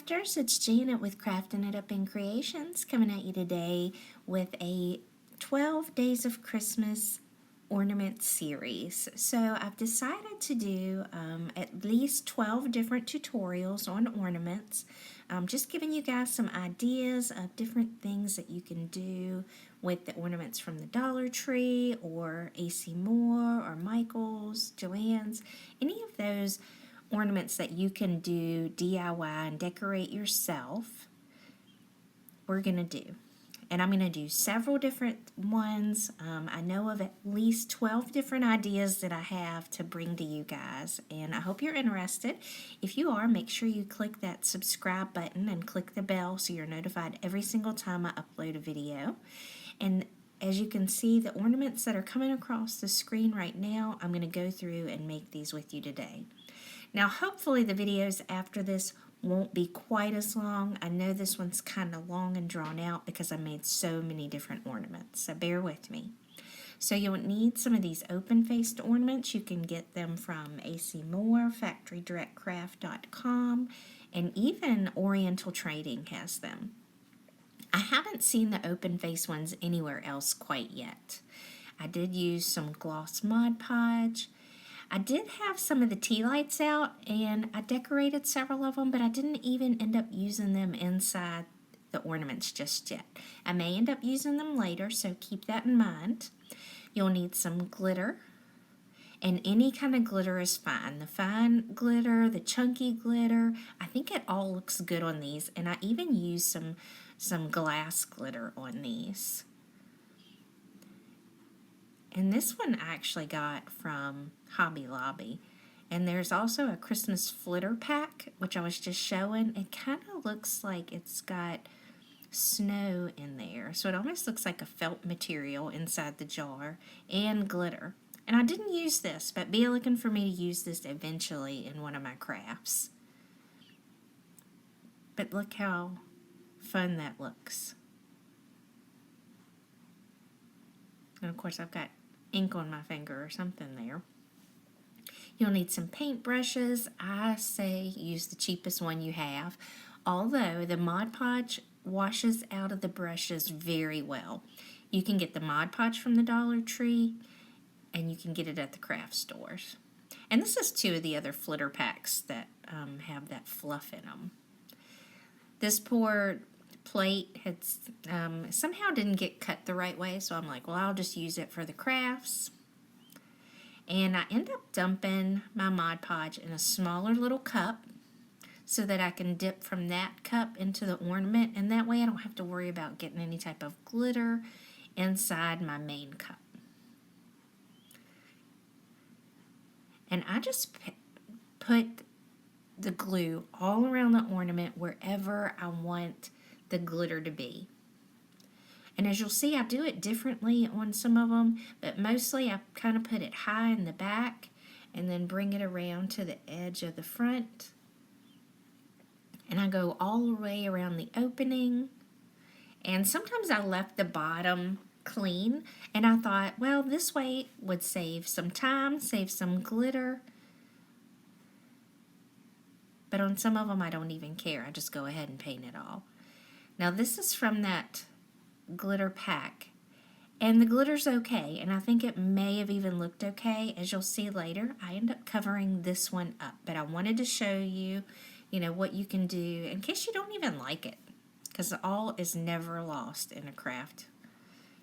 Crafters, it's Janet with Crafting It Up in Creations coming at you today with a 12 Days of Christmas ornament series. So I've decided to do at least 12 different tutorials on ornaments. Just giving you guys some ideas of different things that you can do with the ornaments from the Dollar Tree or AC Moore or Michael's, Joann's, any of those ornaments that you can do DIY and decorate yourself. We're going to do. And I'm going to do several different ones. I know of at least 12 different ideas that I have to bring to you guys, and I hope you're interested. If you are, make sure you click that subscribe button and click the bell so you're notified every single time I upload a video. And as you can see, the ornaments that are coming across the screen right now, I'm going to go through and make these with you today. Now, hopefully the videos after this won't be quite as long. I know this one's kind of long and drawn out because I made so many different ornaments, so bear with me. So you'll need some of these open-faced ornaments. You can get them from AC Moore, FactoryDirectCraft.com, and even Oriental Trading has them. I haven't seen the open-face ones anywhere else quite yet. I did use some gloss Mod Podge. I did have some of the tea lights out, and I decorated several of them, but I didn't even end up using them inside the ornaments just yet. I may end up using them later, so keep that in mind. You'll need some glitter, and any kind of glitter is fine. The fine glitter, the chunky glitter, I think it all looks good on these, and I even used some glass glitter on these. And this one I actually got from Hobby Lobby. And there's also a Christmas flitter pack, which I was just showing. It kind of looks like it's got snow in there. So it almost looks like a felt material inside the jar and glitter. And I didn't use this, but be looking for me to use this eventually in one of my crafts. But look how fun that looks. And of course I've got ink on my finger or something there. You'll need some paint brushes. I say use the cheapest one you have, although the Mod Podge washes out of the brushes very well. You can get the Mod Podge from the Dollar Tree, and you can get it at the craft stores. And this is two of the other flitter packs that have that fluff in them. This poor plate had somehow didn't get cut the right way, so I'm like, well, I'll just use it for the crafts. And I end up dumping my Mod Podge in a smaller little cup so that I can dip from that cup into the ornament, and that way I don't have to worry about getting any type of glitter inside my main cup. And I just put the glue all around the ornament wherever I want the glitter to be. And as you'll see, I do it differently on some of them, but mostly I kind of put it high in the back and then bring it around to the edge of the front. And I go all the way around the opening. And sometimes I left the bottom clean, and I thought, well, this way would save some time, save some glitter. But on some of them I don't even care. I just go ahead and paint it all. Now this is from that glitter pack, and the glitter's okay, and I think it may have even looked okay. As you'll see later, I end up covering this one up, but I wanted to show you, what you can do in case you don't even like it, because all is never lost in a craft.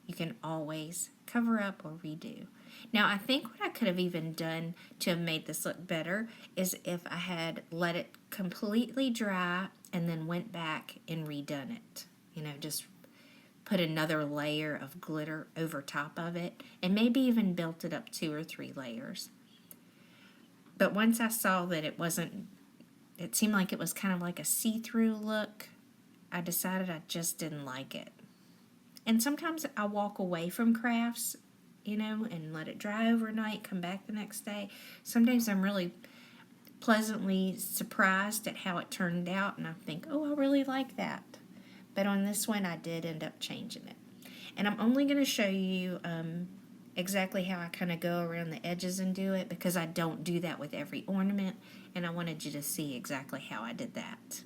You can always cover up or redo. Now, I think what I could have even done to have made this look better is if I had let it completely dry and then went back and redone it. Just put another layer of glitter over top of it, and maybe even built it up 2 or 3 layers. But once I saw that it seemed like it was kind of like a see-through look, I decided I just didn't like it. And sometimes I walk away from crafts, and let it dry overnight, come back the next day. Sometimes I'm really pleasantly surprised at how it turned out, and I think, oh, I really like that. But on this one, I did end up changing it. And I'm only going to show you exactly how I kind of go around the edges and do it, because I don't do that with every ornament, and I wanted you to see exactly how I did that.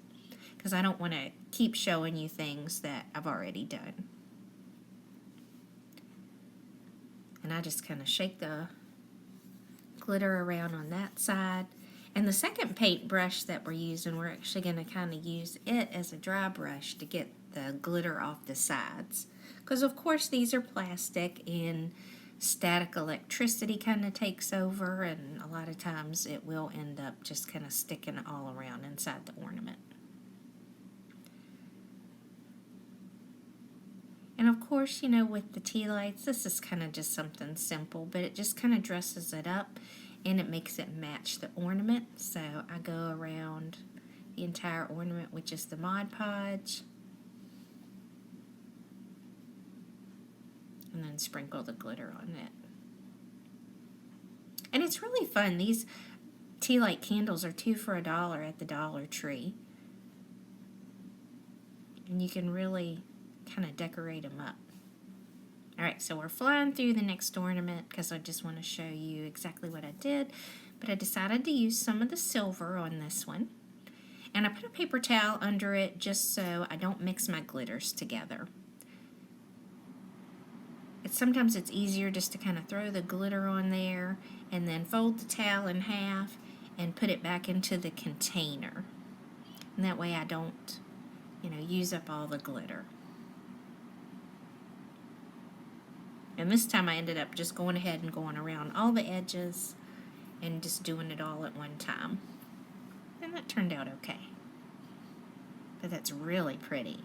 because I don't want to keep showing you things that I've already done. And I just kind of shake the glitter around on that side. And the second paintbrush that we're using, we're actually going to kind of use it as a dry brush to get the glitter off the sides. Because of course these are plastic and static electricity kind of takes over, and a lot of times it will end up just kind of sticking all around inside the ornament. And of course, you know, with the tea lights, this is kind of just something simple, but it just kind of dresses it up and it makes it match the ornament. So I go around the entire ornament with just the Mod Podge. And then sprinkle the glitter on it. And it's really fun. These tea light candles are 2 for $1 at the Dollar Tree. And you can really kind of decorate them up. Alright, so we're flying through the next ornament because I just want to show you exactly what I did. But I decided to use some of the silver on this one. And I put a paper towel under it just so I don't mix my glitters together. Sometimes it's easier just to kind of throw the glitter on there and then fold the towel in half and put it back into the container. And that way I don't, you know, use up all the glitter. And this time I ended up just going ahead and going around all the edges and just doing it all at one time. And that turned out okay. But that's really pretty.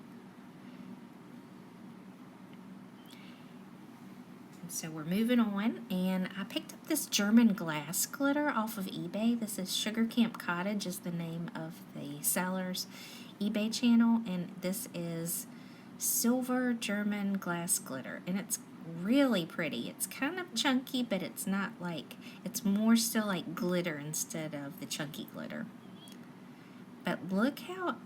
So we're moving on, and I picked up this German glass glitter off of eBay. This is Sugar Camp Cottage is the name of the seller's eBay channel, and this is silver German glass glitter, and it's really pretty. It's kind of chunky, but it's not like, it's more still like glitter instead of the chunky glitter. But look how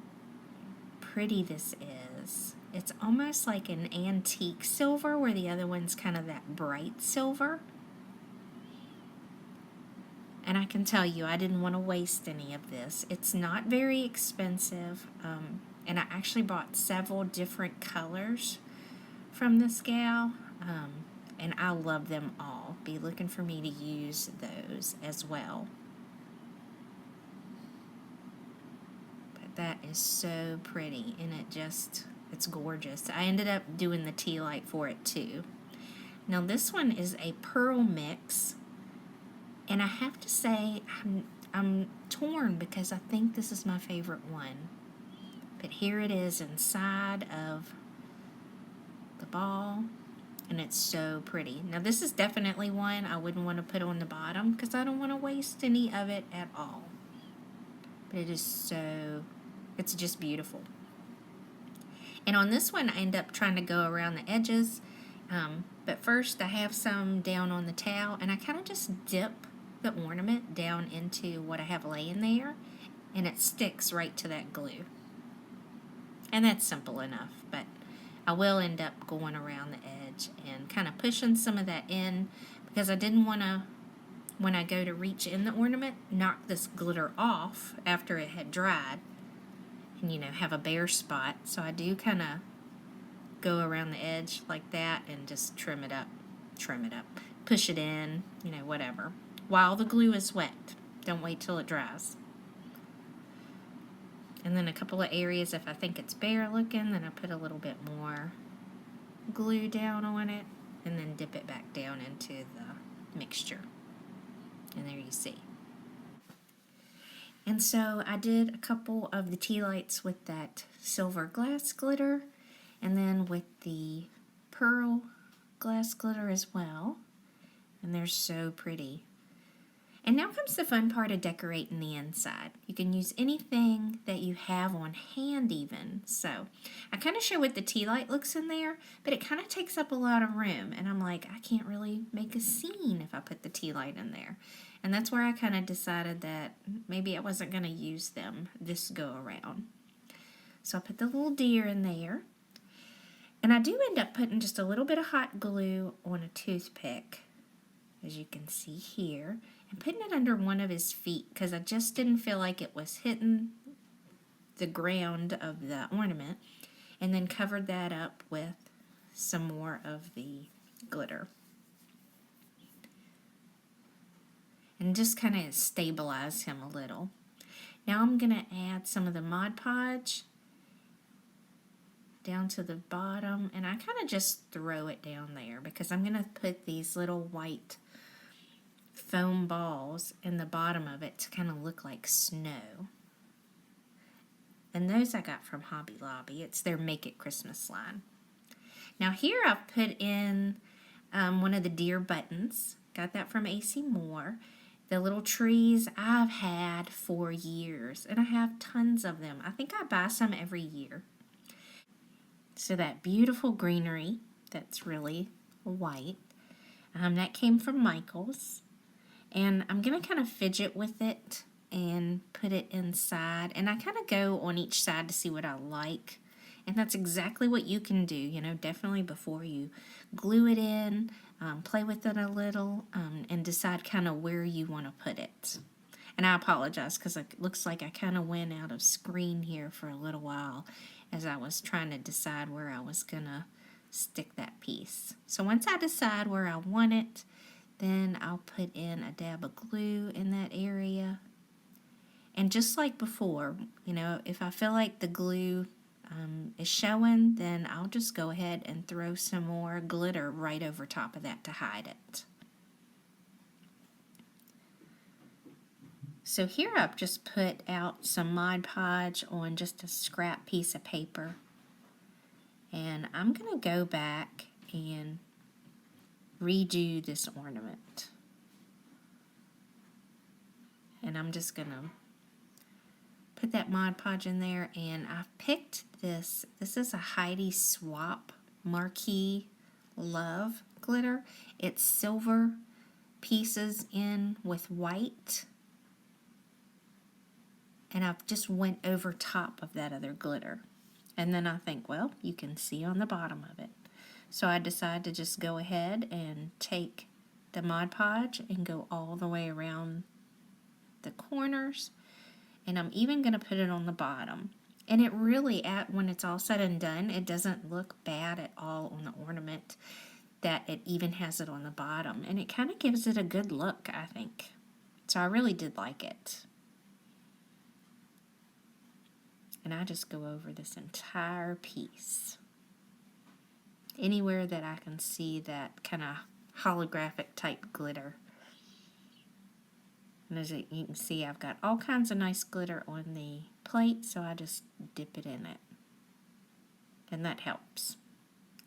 pretty this is. It's almost like an antique silver, where the other one's kind of that bright silver. And I can tell you, I didn't want to waste any of this. It's not very expensive, and I actually bought several different colors from this gal, and I love them all. Be looking for me to use those as well. But that is so pretty, and it's gorgeous. I ended up doing the tea light for it too. Now this one is a pearl mix, and I have to say I'm torn because I think this is my favorite one. But here it is inside of the ball, and it's so pretty. Now this is definitely one I wouldn't want to put on the bottom because I don't want to waste any of it at all. But it's just beautiful. And on this one, I end up trying to go around the edges. But first, I have some down on the towel, and I kind of just dip the ornament down into what I have laying there, and it sticks right to that glue. And that's simple enough, but I will end up going around the edge and kind of pushing some of that in, because I didn't want to, when I go to reach in the ornament, knock this glitter off after it had dried. And, you know, have a bare spot. So I do kind of go around the edge like that and just trim it up, push it in, you know, whatever, while the glue is wet. Don't wait till it dries. And then a couple of areas, if I think it's bare looking, then I put a little bit more glue down on it and then dip it back down into the mixture. And there you see. And so I did a couple of the tea lights with that silver glass glitter, and then with the pearl glass glitter as well. And they're so pretty. And now comes the fun part of decorating the inside. You can use anything that you have on hand even. So I kind of show what the tea light looks in there, but it kind of takes up a lot of room. And I'm like, I can't really make a scene if I put the tea light in there. And that's where I kind of decided that maybe I wasn't going to use them this go around. So I put the little deer in there. And I do end up putting just a little bit of hot glue on a toothpick, as you can see here, and putting it under one of his feet because I just didn't feel like it was hitting the ground of the ornament, and then covered that up with some more of the glitter. And just kind of stabilize him a little. Now I'm going to add some of the Mod Podge down to the bottom, and I kind of just throw it down there because I'm going to put these little white foam balls in the bottom of it to kind of look like snow. And those I got from Hobby Lobby. It's their Make It Christmas line. Now here I've put in one of the deer buttons. Got that from AC Moore. The little trees I've had for years, and I have tons of them. I think I buy some every year. So that beautiful greenery that's really white, that came from Michael's. And I'm going to kind of fidget with it and put it inside. And I kind of go on each side to see what I like. And that's exactly what you can do, you know, definitely before you glue it in, play with it a little, and decide kind of where you want to put it. And I apologize because it looks like I kind of went out of screen here for a little while as I was trying to decide where I was going to stick that piece. So once I decide where I want it, then I'll put in a dab of glue in that area. And just like before, you know, if I feel like the glue is showing, then I'll just go ahead and throw some more glitter right over top of that to hide it. So here I've just put out some Mod Podge on just a scrap piece of paper. And I'm going to go back and redo this ornament. And I'm just going to put that Mod Podge in there, and I've picked this. This is a Heidi Swap Marquee Love glitter. It's silver pieces in with white. And I've just went over top of that other glitter. And then I think, well, you can see on the bottom of it. So I decided to just go ahead and take the Mod Podge and go all the way around the corners. And I'm even going to put it on the bottom. And it really, when it's all said and done, it doesn't look bad at all on the ornament that it even has it on the bottom. And it kind of gives it a good look, I think. So I really did like it. And I just go over this entire piece. Anywhere that I can see that kind of holographic type glitter. And as you can see, I've got all kinds of nice glitter on the plate, so I just dip it in it. And that helps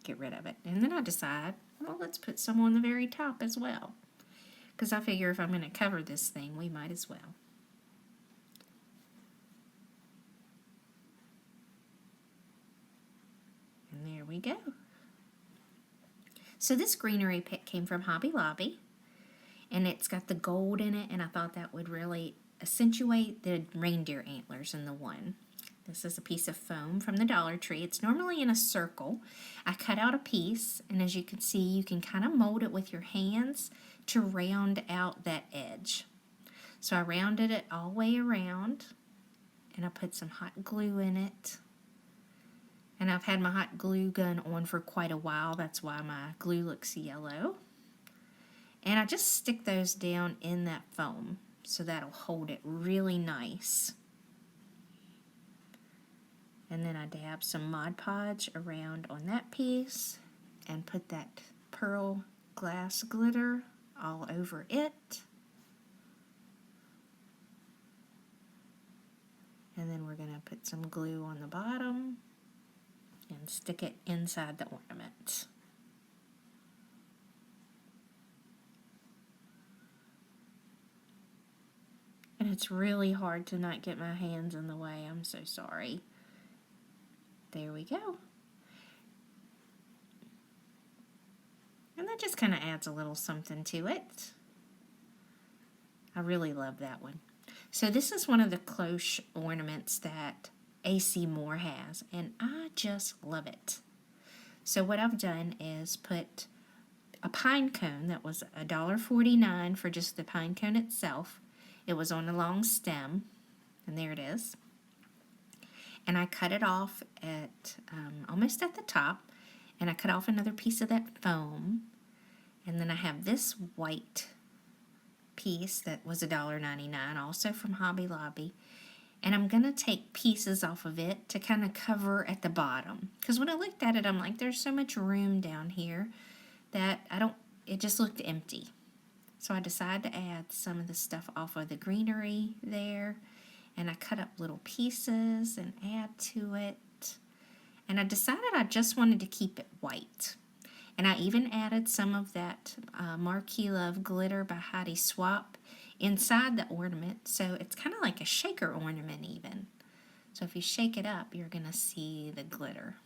get rid of it. And then I decide, well, let's put some on the very top as well. Because I figure if I'm going to cover this thing, we might as well. And there we go. So this greenery pick came from Hobby Lobby. And it's got the gold in it, and I thought that would really accentuate the reindeer antlers in the one. This is a piece of foam from the Dollar Tree. It's normally in a circle. I cut out a piece, and as you can see, you can kind of mold it with your hands to round out that edge. So I rounded it all the way around, and I put some hot glue in it. And I've had my hot glue gun on for quite a while. That's why my glue looks yellow. And I just stick those down in that foam so that'll hold it really nice. And then I dab some Mod Podge around on that piece and put that pearl glass glitter all over it. And then we're going to put some glue on the bottom and stick it inside the ornament. And it's really hard to not get my hands in the way. I'm so sorry. There we go. And that just kind of adds a little something to it. I really love that one. So this is one of the cloche ornaments that AC Moore has, and I just love it. So what I've done is put a pine cone that was $1.49 for just the pine cone itself. It was on a long stem, and there it is. and I cut it off at almost at the top, and I cut off another piece of that foam, and then I have this white piece that was $1.99, also from Hobby Lobby, and I'm going to take pieces off of it to kind of cover at the bottom, because when I looked at it, I'm like, there's so much room down here that it just looked empty. So I decided to add some of the stuff off of the greenery there, and I cut up little pieces and add to it. And I decided I just wanted to keep it white. And I even added some of that Marquee Love glitter by Heidi Swapp inside the ornament, so it's kind of like a shaker ornament even. So if you shake it up, you're going to see the glitter.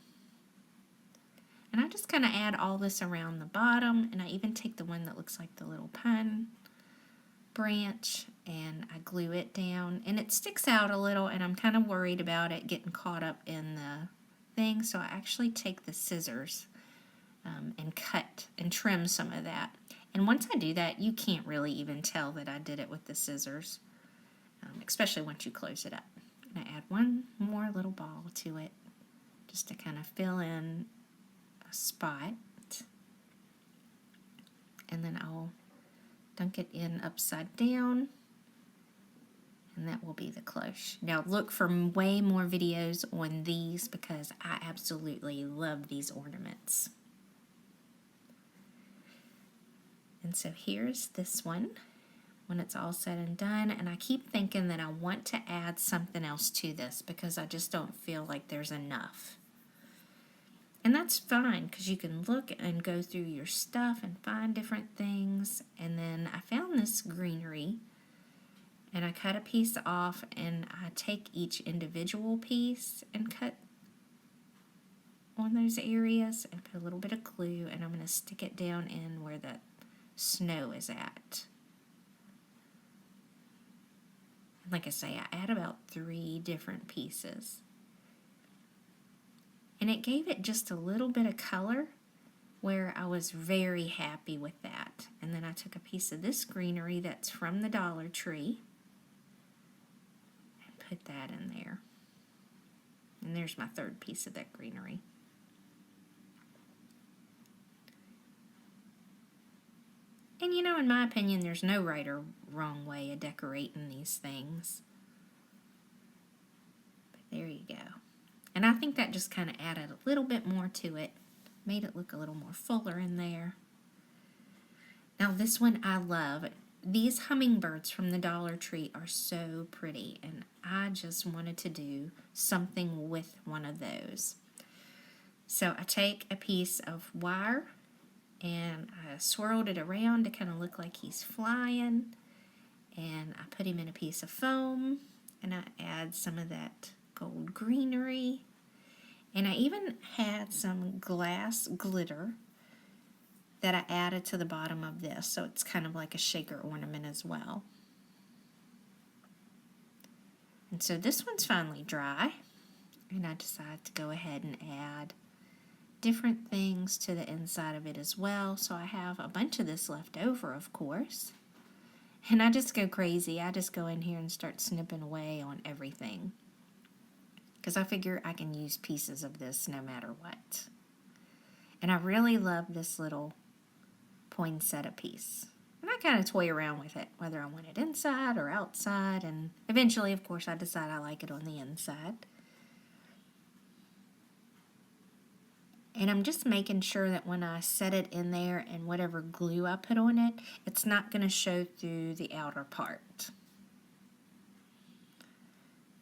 And I just kind of add all this around the bottom, and I even take the one that looks like the little pine branch, and I glue it down. And it sticks out a little, and I'm kind of worried about it getting caught up in the thing, so I actually take the scissors and cut and trim some of that. And once I do that, you can't really even tell that I did it with the scissors, especially once you close it up. And I add one more little ball to it, just to kind of fill in spot, and then I'll dunk it in upside down, and that will be the cloche. Now look for way more videos on these because I absolutely love these ornaments. And so here's this one when it's all said and done, and I keep thinking that I want to add something else to this because I just don't feel like there's enough. And that's fine, because you can look and go through your stuff and find different things. And then I found this greenery, and I cut a piece off, and I take each individual piece and cut on those areas and put a little bit of glue, and I'm going to stick it down in where that snow is at. And like I say, I add about 3 different pieces. And it gave it just a little bit of color where I was very happy with that. And then I took a piece of this greenery that's from the Dollar Tree and put that in there. And there's my 3rd piece of that greenery. And you know, in my opinion, there's no right or wrong way of decorating these things. But there you go. And I think that just kind of added a little bit more to it. Made it look a little more fuller in there. Now this one I love. These hummingbirds from the Dollar Tree are so pretty. And I just wanted to do something with one of those. So I take a piece of wire and I swirled it around to kind of look like he's flying. And I put him in a piece of foam. And I add some of that gold greenery, and I even had some glass glitter that I added to the bottom of this, so it's kind of like a shaker ornament as well. And so this one's finally dry, and I decided to go ahead and add different things to the inside of it as well. So I have a bunch of this left over, of course, and I just go crazy. I just go in here and start snipping away on everything, because I figure I can use pieces of this no matter what. And I really love this little poinsettia piece. And I kind of toy around with it, whether I want it inside or outside. And eventually, of course, I decide I like it on the inside. And I'm just making sure that when I set it in there and whatever glue I put on it, it's not going to show through the outer part.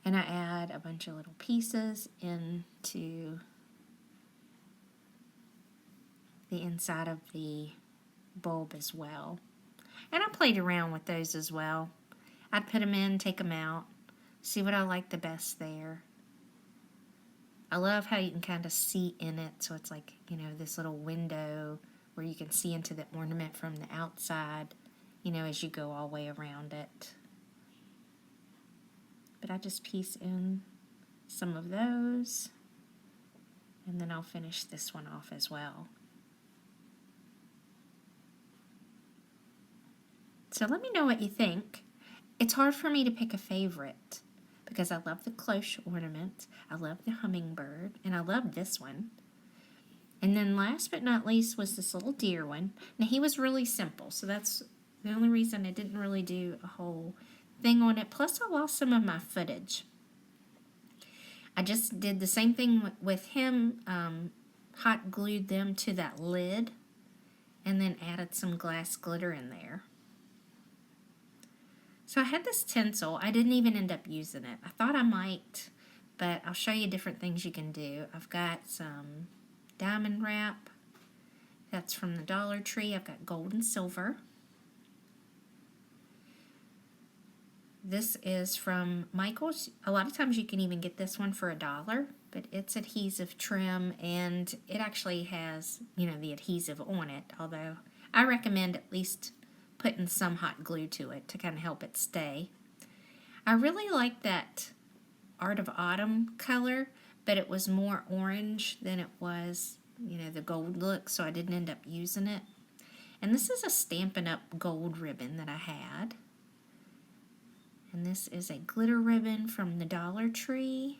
And I add a bunch of little pieces into the inside of the bulb as well. And I played around with those as well. I'd put them in, take them out, see what I like the best there. I love how you can kind of see in it, so it's like, you know, this little window where you can see into the ornament from the outside, you know, as you go all the way around it. But I just piece in some of those, and then I'll finish this one off as well. So let me know what you think. It's hard for me to pick a favorite because I love the cloche ornament, I love the hummingbird, and I love this one. And then last but not least was this little deer one. Now he was really simple, so that's the only reason I didn't really do a whole thing on it. Plus I lost some of my footage. I just did the same thing with him, hot glued them to that lid, and then added some glass glitter in there. So I had this tinsel. I didn't even end up using it. I thought I might, but I'll show you different things you can do. I've got some diamond wrap. That's from the Dollar Tree. I've got gold and silver. This is from Michael's. A lot of times you can even get this one for $1, but it's adhesive trim, and it actually has, the adhesive on it, although I recommend at least putting some hot glue to it to kind of help it stay. I really like that Art of Autumn color, but it was more orange than it was, the gold look, so I didn't end up using it. And this is a Stampin' Up! Gold ribbon that I had. And this is a glitter ribbon from the Dollar Tree.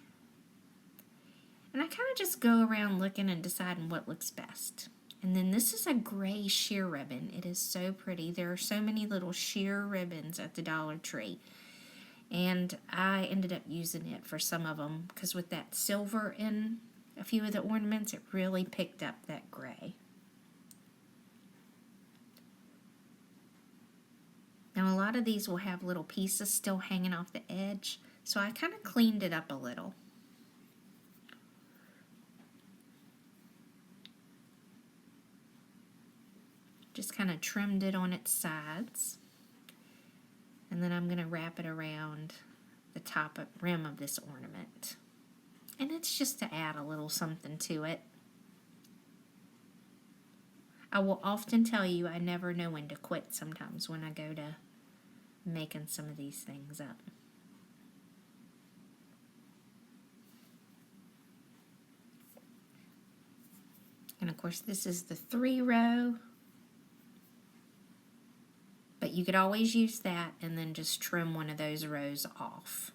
And I kind of just go around looking and deciding what looks best. And then this is a gray sheer ribbon. It is so pretty. There are so many little sheer ribbons at the Dollar Tree. And I ended up using it for some of them because with that silver in a few of the ornaments, it really picked up that gray. Now a lot of these will have little pieces still hanging off the edge, so I kind of cleaned it up a little. Just kind of trimmed it on its sides. And then I'm going to wrap it around the top rim of this ornament. And it's just to add a little something to it. I will often tell you I never know when to quit sometimes when I go to making some of these things up. And of course this is the 3-row. But you could always use that and then just trim one of those rows off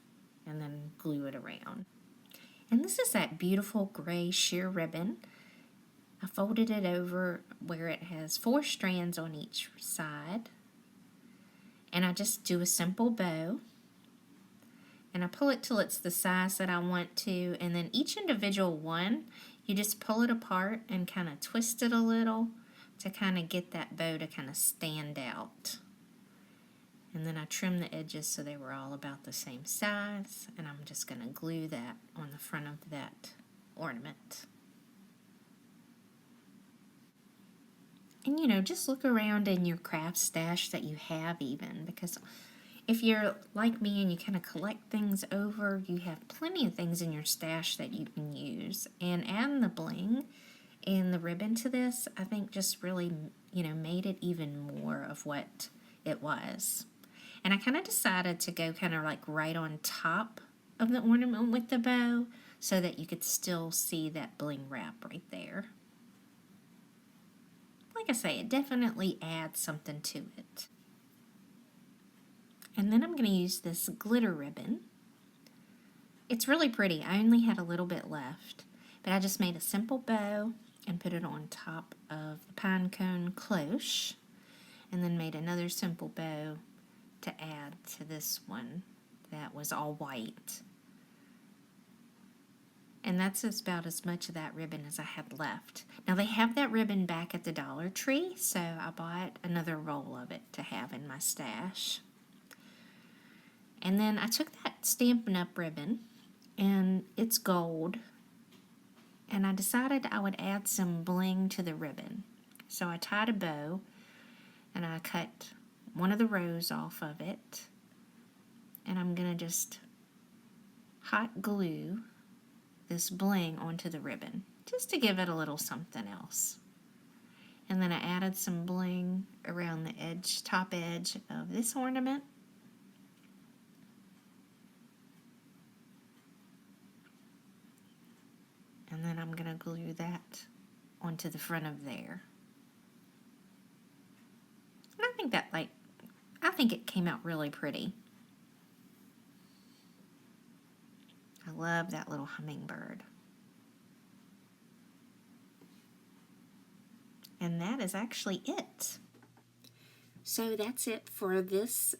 and then glue it around. And this is that beautiful gray sheer ribbon. I folded it over where it has 4 strands on each side. And I just do a simple bow. And I pull it till it's the size that I want to. And then each individual one, you just pull it apart and kind of twist it a little to kind of get that bow to kind of stand out. And then I trim the edges so they were all about the same size, and I'm just going to glue that on the front of that ornament. And just look around in your craft stash that you have even, because if you're like me and you kind of collect things over, you have plenty of things in your stash that you can use. And adding the bling and the ribbon to this, I think just really, made it even more of what it was. And I kind of decided to go kind of like right on top of the ornament with the bow so that you could still see that bling wrap right there. Like I say, it definitely adds something to it. And then I'm going to use this glitter ribbon. It's really pretty. I only had a little bit left, but I just made a simple bow and put it on top of the pine cone cloche, and then made another simple bow to add to this one that was all white. And that's about as much of that ribbon as I had left. Now they have that ribbon back at the Dollar Tree, so I bought another roll of it to have in my stash. And then I took that Stampin' Up! Ribbon, and it's gold, and I decided I would add some bling to the ribbon. So I tied a bow, and I cut one of the rows off of it, and I'm going to just hot glue this bling onto the ribbon just to give it a little something else. And then I added some bling around the edge, top edge of this ornament. And then I'm going to glue that onto the front of there. And I think it came out really pretty. love that little hummingbird. And that is actually it. So that's it for this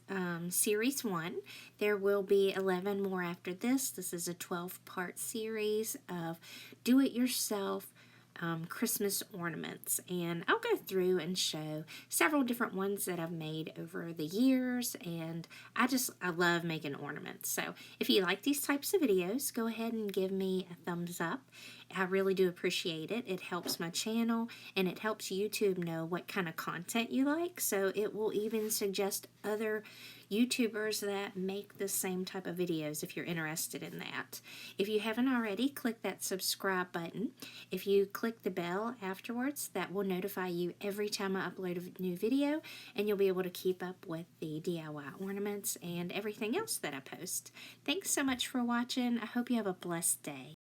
series 1. There will be 11 more after this. This is a 12-part series of do-it-yourself Christmas ornaments, and I'll go through and show several different ones that I've made over the years, and I love making ornaments. So if you like these types of videos, go ahead and give me a thumbs up. I really do appreciate it. It helps my channel, and it helps YouTube know what kind of content you like, so it will even suggest other YouTubers that make the same type of videos if you're interested in that. If you haven't already, click that subscribe button. If you click the bell afterwards, that will notify you every time I upload a new video, and you'll be able to keep up with the DIY ornaments and everything else that I post. Thanks so much for watching. I hope you have a blessed day.